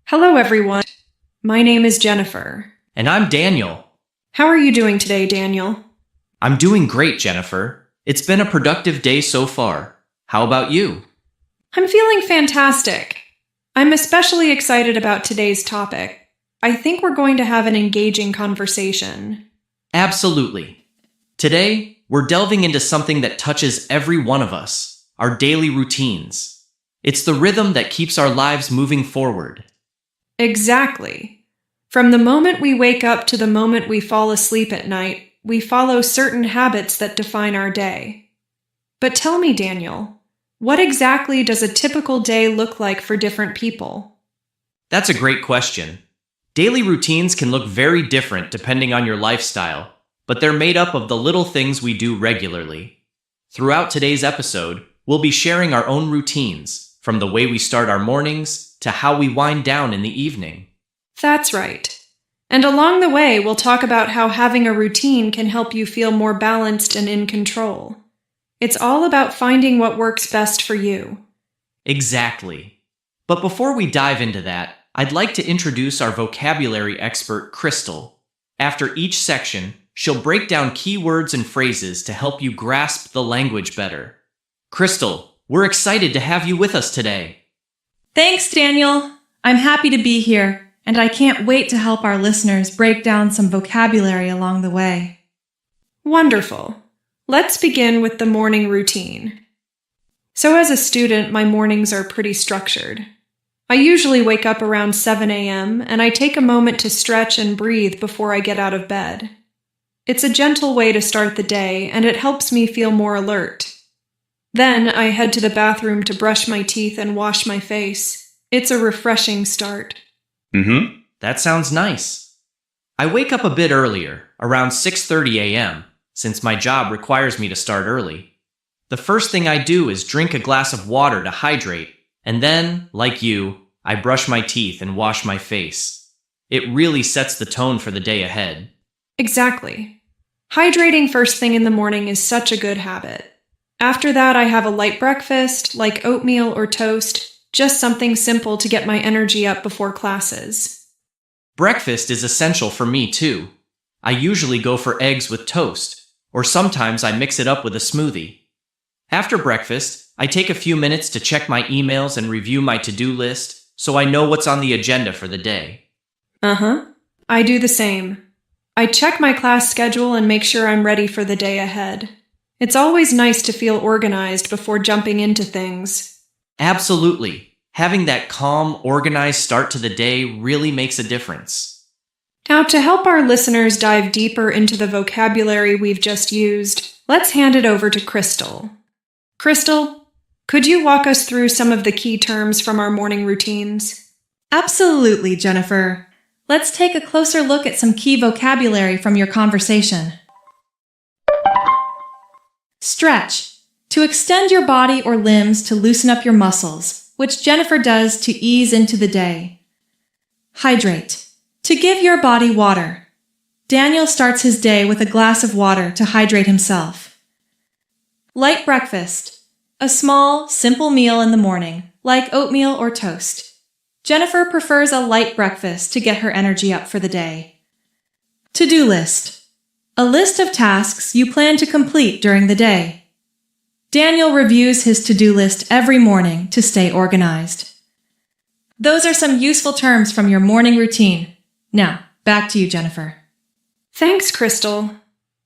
Hello, everyone. My name is Jennifer. And I'm Daniel. How are you doing today, Daniel? I'm doing great, Jennifer. It's been a productive day so far. How about you? I'm feeling fantastic. I'm especially excited about today's topic. I think we're going to have an engaging conversation. Absolutely. Today, we're delving into something that touches every one of us, our daily routines. It's the rhythm that keeps our lives moving forward. Exactly. From the moment we wake up to the moment we fall asleep at night, we follow certain habits that define our day. But tell me, Daniel, what exactly does a typical day look like for different people? That's a great question. Daily routines can look very different depending on your lifestyle, but they're made up of the little things we do regularly. Throughout today's episode, we'll be sharing our own routines, from the way we start our mornings to how we wind down in the evening. That's right. And along the way, we'll talk about how having a routine can help you feel more balanced and in control. It's all about finding what works best for you. Exactly. But before we dive into that, I'd like to introduce our vocabulary expert, Crystal. After each section, she'll break down key words and phrases to help you grasp the language better. Crystal, we're excited to have you with us today. Thanks, Daniel. I'm happy to be here, and I can't wait to help our listeners break down some vocabulary along the way. Wonderful. Let's begin with the morning routine. So as a student, my mornings are pretty structured. I usually wake up around 7 a.m., and I take a moment to stretch and breathe before I get out of bed. It's a gentle way to start the day, and it helps me feel more alert. Then I head to the bathroom to brush my teeth and wash my face. It's a refreshing start. That sounds nice. I wake up a bit earlier, around 6:30 a.m., since my job requires me to start early. The first thing I do is drink a glass of water to hydrate, and then, like you, I brush my teeth and wash my face. It really sets the tone for the day ahead. Exactly. Hydrating first thing in the morning is such a good habit. After that, I have a light breakfast, like oatmeal or toast, just something simple to get my energy up before classes. Breakfast is essential for me, too. I usually go for eggs with toast, or sometimes I mix it up with a smoothie. After breakfast, I take a few minutes to check my emails and review my to-do list, so I know what's on the agenda for the day. I do the same. I check my class schedule and make sure I'm ready for the day ahead. It's always nice to feel organized before jumping into things. Absolutely. Having that calm, organized start to the day really makes a difference. Now, to help our listeners dive deeper into the vocabulary we've just used, let's hand it over to Crystal. Crystal, could you walk us through some of the key terms from our morning routines? Absolutely, Jennifer. Let's take a closer look at some key vocabulary from your conversation. Stretch. To extend your body or limbs to loosen up your muscles, which Jennifer does to ease into the day. Hydrate. To give your body water. Daniel starts his day with a glass of water to hydrate himself. Light breakfast. A small, simple meal in the morning, like oatmeal or toast. Jennifer prefers a light breakfast to get her energy up for the day. To-do list. A list of tasks you plan to complete during the day. Daniel reviews his to-do list every morning to stay organized. Those are some useful terms from your morning routine. Now, back to you, Jennifer. Thanks, Crystal.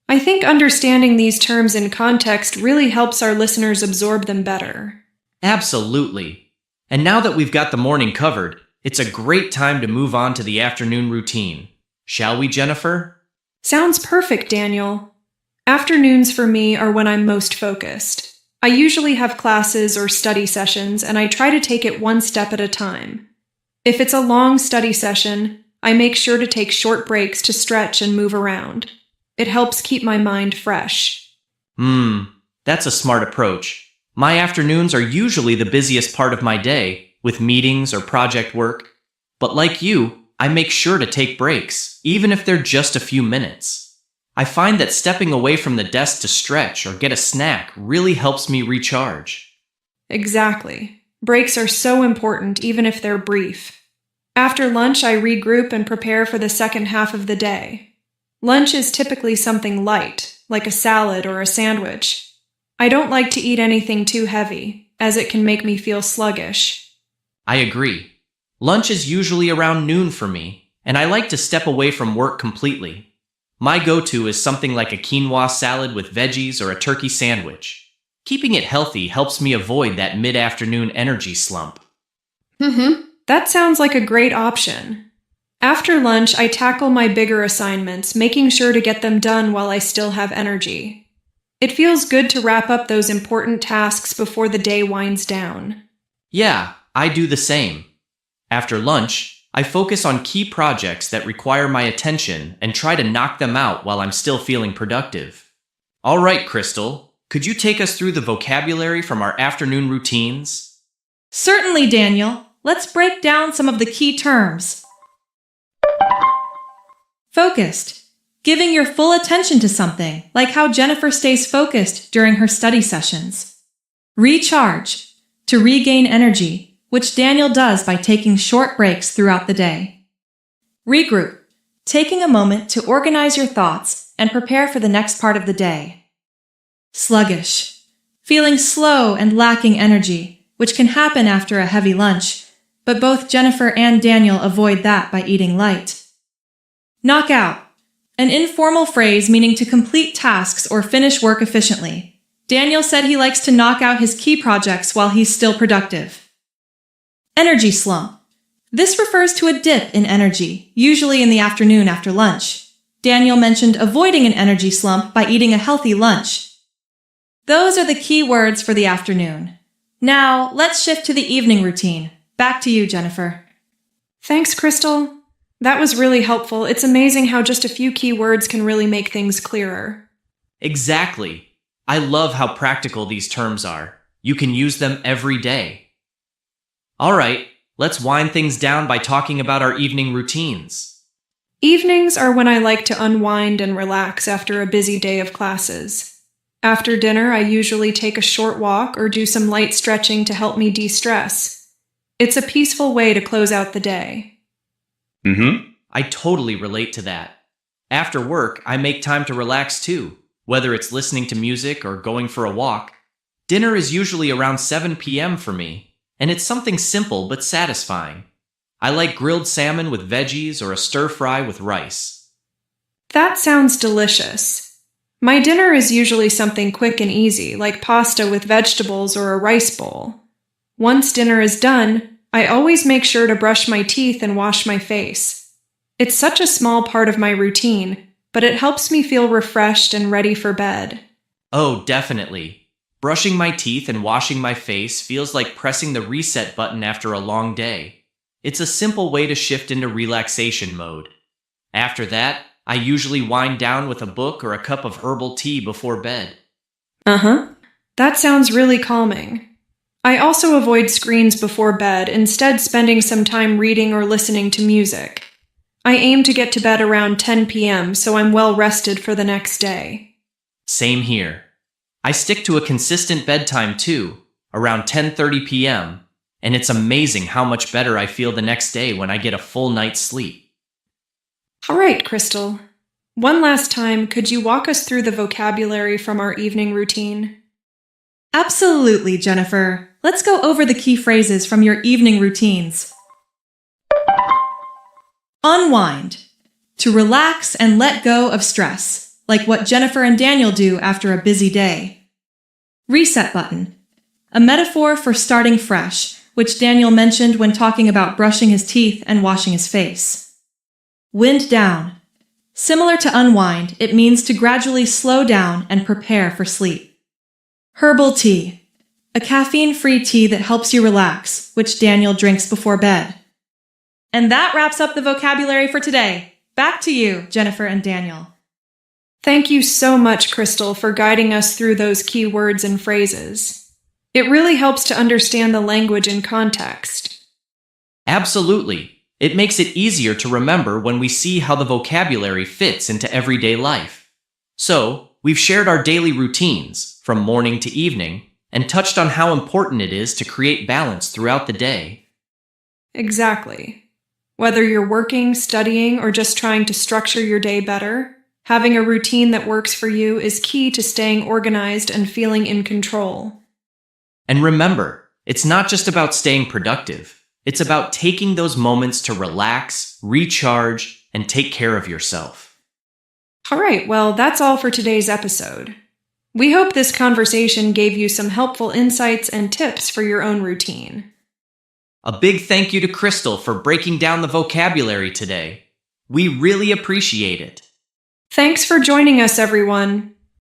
I think understanding these terms in context really helps our listeners absorb them better. Absolutely. And now that we've got the morning covered, it's a great time to move on to the afternoon routine. Shall we, Jennifer? Sounds perfect, Daniel. Afternoons for me are when I'm most focused. I usually have classes or study sessions, and I try to take it one step at a time. If it's a long study session, I make sure to take short breaks to stretch and move around. It helps keep my mind fresh. That's a smart approach. My afternoons are usually the busiest part of my day, with meetings or project work. But like you, I make sure to take breaks, even if they're just a few minutes. I find that stepping away from the desk to stretch or get a snack really helps me recharge. Exactly. Breaks are so important even if they're brief. After lunch, I regroup and prepare for the second half of the day. Lunch is typically something light, like a salad or a sandwich. I don't like to eat anything too heavy, as it can make me feel sluggish. I agree. Lunch is usually around noon for me, and I like to step away from work completely. My go-to is something like a quinoa salad with veggies or a turkey sandwich. Keeping it healthy helps me avoid that mid-afternoon energy slump. That sounds like a great option. After lunch, I tackle my bigger assignments, making sure to get them done while I still have energy. It feels good to wrap up those important tasks before the day winds down. Yeah, I do the same. After lunch, I focus on key projects that require my attention and try to knock them out while I'm still feeling productive. All right, Crystal, could you take us through the vocabulary from our afternoon routines? Certainly, Daniel. Let's break down some of the key terms. Focused. Giving your full attention to something, like how Jennifer stays focused during her study sessions. Recharge. To regain energy, which Daniel does by taking short breaks throughout the day. Regroup. Taking a moment to organize your thoughts and prepare for the next part of the day. Sluggish. Feeling slow and lacking energy, which can happen after a heavy lunch, but both Jennifer and Daniel avoid that by eating light. Knock out. An informal phrase meaning to complete tasks or finish work efficiently. Daniel said he likes to knock out his key projects while he's still productive. Energy slump. This refers to a dip in energy, usually in the afternoon after lunch. Daniel mentioned avoiding an energy slump by eating a healthy lunch. Those are the key words for the afternoon. Now, let's shift to the evening routine. Back to you, Jennifer. Thanks, Crystal. That was really helpful. It's amazing how just a few key words can really make things clearer. Exactly. I love how practical these terms are. You can use them every day. All right, let's wind things down by talking about our evening routines. Evenings are when I like to unwind and relax after a busy day of classes. After dinner, I usually take a short walk or do some light stretching to help me de-stress. It's a peaceful way to close out the day. I totally relate to that. After work, I make time to relax too, whether it's listening to music or going for a walk. Dinner is usually around 7 p.m. for me, and it's something simple but satisfying. I like grilled salmon with veggies or a stir-fry with rice. That sounds delicious. My dinner is usually something quick and easy, like pasta with vegetables or a rice bowl. Once dinner is done, I always make sure to brush my teeth and wash my face. It's such a small part of my routine, but it helps me feel refreshed and ready for bed. Oh, definitely. Brushing my teeth and washing my face feels like pressing the reset button after a long day. It's a simple way to shift into relaxation mode. After that, I usually wind down with a book or a cup of herbal tea before bed. That sounds really calming. I also avoid screens before bed, instead spending some time reading or listening to music. I aim to get to bed around 10 p.m. so I'm well rested for the next day. Same here. I stick to a consistent bedtime too, around 10:30 p.m., and it's amazing how much better I feel the next day when I get a full night's sleep. All right, Crystal. One last time, could you walk us through the vocabulary from our evening routine? Absolutely, Jennifer. Let's go over the key phrases from your evening routines. Unwind. To relax and let go of stress, like what Jennifer and Daniel do after a busy day. Reset button. A metaphor for starting fresh, which Daniel mentioned when talking about brushing his teeth and washing his face. Wind down. Similar to unwind, it means to gradually slow down and prepare for sleep. Herbal tea. A caffeine-free tea that helps you relax, which Daniel drinks before bed. And that wraps up the vocabulary for today. Back to you, Jennifer and Daniel. Thank you so much, Crystal, for guiding us through those key words and phrases. It really helps to understand the language in context. Absolutely. It makes it easier to remember when we see how the vocabulary fits into everyday life. So, we've shared our daily routines, from morning to evening, and touched on how important it is to create balance throughout the day. Exactly. Whether you're working, studying, or just trying to structure your day better, having a routine that works for you is key to staying organized and feeling in control. And remember, it's not just about staying productive. It's about taking those moments to relax, recharge, and take care of yourself. All right, well, that's all for today's episode. We hope this conversation gave you some helpful insights and tips for your own routine. A big thank you to Crystal for breaking down the vocabulary today. We really appreciate it. Thanks for joining us, everyone.